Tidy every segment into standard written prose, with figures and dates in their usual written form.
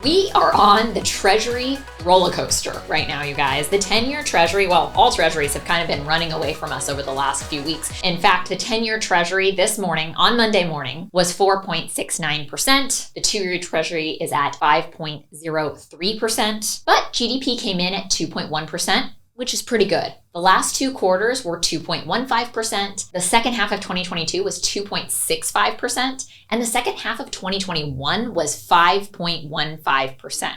We are on the Treasury roller coaster right now, you guys. The 10-year Treasury, well, all Treasuries have kind of been running away from us over the last few weeks. In fact, the 10-year Treasury this morning, on Monday morning, was 4.69%. The 2-year Treasury is at 5.03%, but GDP came in at 2.1%. which is pretty good. The last 2 quarters were 2.15%. The second half of 2022 was 2.65%. And the second half of 2021 was 5.15%.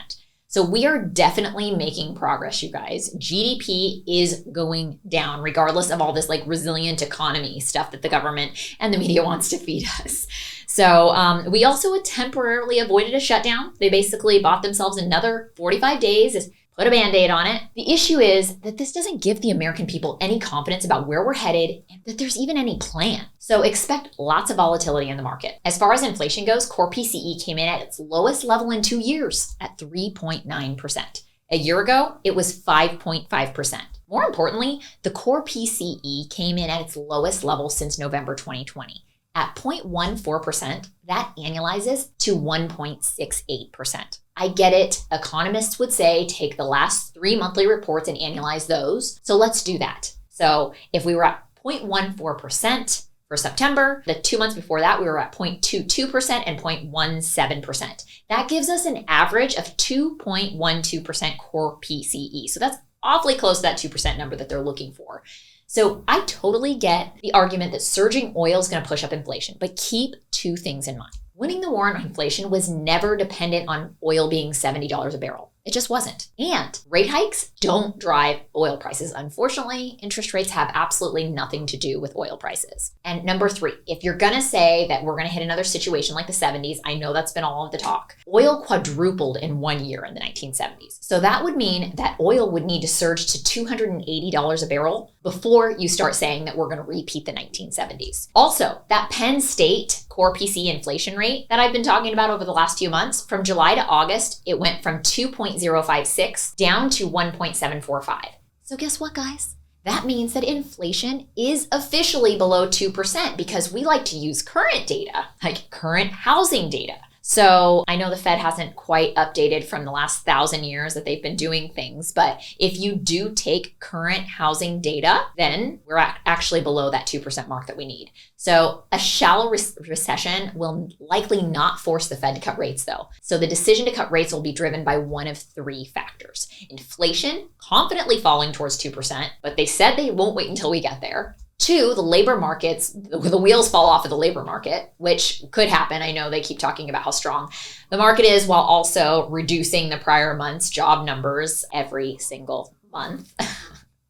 So we are definitely making progress, you guys. GDP is going down, regardless of all this like resilient economy stuff that the government and the media wants to feed us. So we also temporarily avoided a shutdown. They basically bought themselves another 45 days, put a Band-Aid on it. The issue is that this doesn't give the American people any confidence about where we're headed and that there's even any plan. So expect lots of volatility in the market. As far as inflation goes, core PCE came in at its lowest level in 2 years at 3.9%. A year ago, it was 5.5%. More importantly, the core PCE came in at its lowest level since November 2020. At 0.14%, that annualizes to 1.68%. I get it. Economists would say take the last 3 monthly reports and annualize those. So let's do that. So if we were at 0.14% for September, the 2 months before that, we were at 0.22% and 0.17%. That gives us an average of 2.12% core PCE. So that's awfully close to that 2% number that they're looking for. So I totally get the argument that surging oil is going to push up inflation, but keep 2 things in mind. Winning the war on inflation was never dependent on oil being $70 a barrel. It just wasn't. And rate hikes don't drive oil prices. Unfortunately, interest rates have absolutely nothing to do with oil prices. And number 3, if you're going to say that we're going to hit another situation like the 70s, I know that's been all of the talk. Oil quadrupled in 1 year in the 1970s. So that would mean that oil would need to surge to $280 a barrel before you start saying that we're going to repeat the 1970s. Also, that Penn State core PCE inflation rate that I've been talking about over the last few months, from July to August, it went from 2.056 down to 1.745. So guess what, guys? That means that inflation is officially below 2% because we like to use current data, like current housing data. So I know the Fed hasn't quite updated from the last 1,000 years that they've been doing things, but if you do take current housing data, then we're actually below that 2% mark that we need. So a shallow recession will likely not force the Fed to cut rates though. So the decision to cut rates will be driven by one of 3 factors. Inflation confidently falling towards 2%, but they said they won't wait until we get there. 2, the labor markets, the wheels fall off of the labor market, which could happen. I know they keep talking about how strong the market is while also reducing the prior month's job numbers every single month.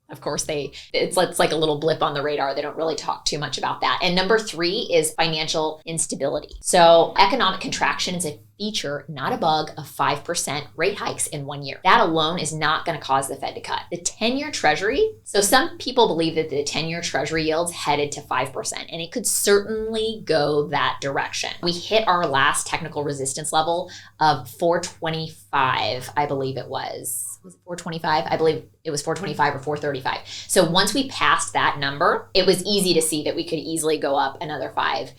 Of course, it's like a little blip on the radar. They don't really talk too much about that. And number 3 is financial instability. So economic contraction is a feature, not a bug, of 5% rate hikes in 1 year. That alone is not going to cause the Fed to cut. The 10-year Treasury, so some people believe that the 10-year Treasury yield's headed to 5%, and it could certainly go that direction. We hit our last technical resistance level of 425, I believe it was. Was it 425? I believe it was 425 or 435. So once we passed that number, it was easy to see that we could easily go up another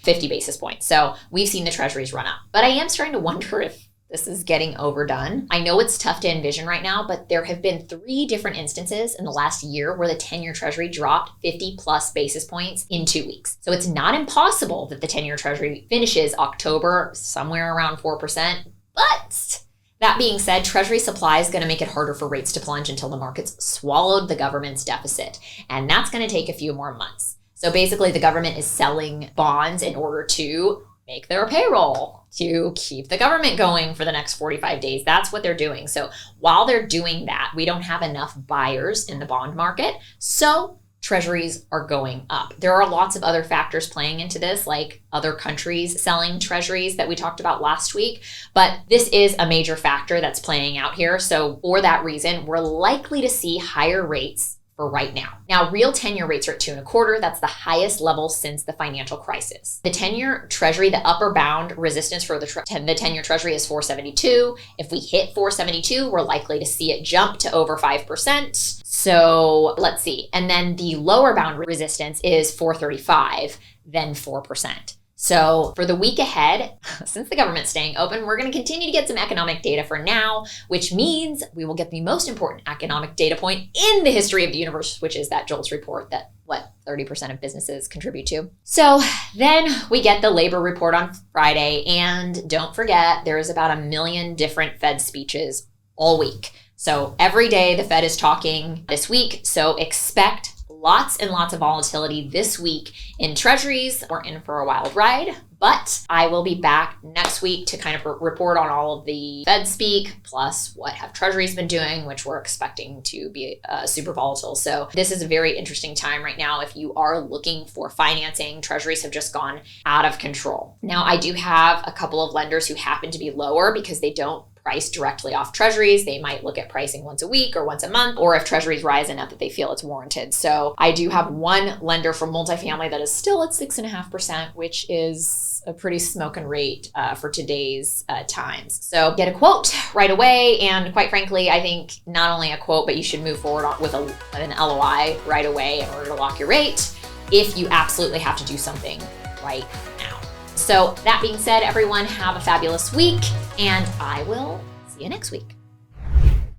50 basis points. So we've seen the Treasuries run up. But I am starting to wonder if this is getting overdone. I know it's tough to envision right now, but there have been 3 different instances in the last year where the 10-year Treasury dropped 50 plus basis points in 2 weeks. So it's not impossible that the 10-year Treasury finishes October somewhere around 4%, but that being said, Treasury supply is going to make it harder for rates to plunge until the markets swallowed the government's deficit. And that's going to take a few more months. So basically, the government is selling bonds in order to make their payroll, to keep the government going for the next 45 days. That's what they're doing. So while they're doing that, we don't have enough buyers in the bond market. So Treasuries are going up. There are lots of other factors playing into this, like other countries selling Treasuries that we talked about last week, but this is a major factor that's playing out here. So for that reason, we're likely to see higher rates for right now. Now, real 10-year rates are at 2.25. That's the highest level since the financial crisis. The 10-year Treasury, the upper bound resistance for the 10-year Treasury is 472. If we hit 472, we're likely to see it jump to over 5%. So let's see. And then the lower bound resistance is 435, then 4%. So for the week ahead, since the government's staying open, we're going to continue to get some economic data for now, which means we will get the most important economic data point in the history of the universe, which is that JOLTS report that 30% of businesses contribute to. So then we get the labor report on Friday, and don't forget, there is about 1 million different Fed speeches all week. So every day the Fed is talking this week, so expect lots and lots of volatility this week in Treasuries. We're in for a wild ride, but I will be back next week to kind of report on all of the Fed speak, plus what have Treasuries been doing, which we're expecting to be super volatile. So this is a very interesting time right now. If you are looking for financing, Treasuries have just gone out of control. Now, I do have a couple of lenders who happen to be lower because they don't price directly off Treasuries. They might look at pricing once a week or once a month, or if Treasuries rise enough that they feel it's warranted. So I do have one lender for multifamily that is still at 6.5%, which is a pretty smoking rate for today's times. So get a quote right away. And quite frankly, I think not only a quote, but you should move forward with an LOI right away in order to lock your rate if you absolutely have to do something right now. So that being said, everyone, have a fabulous week, and I will see you next week.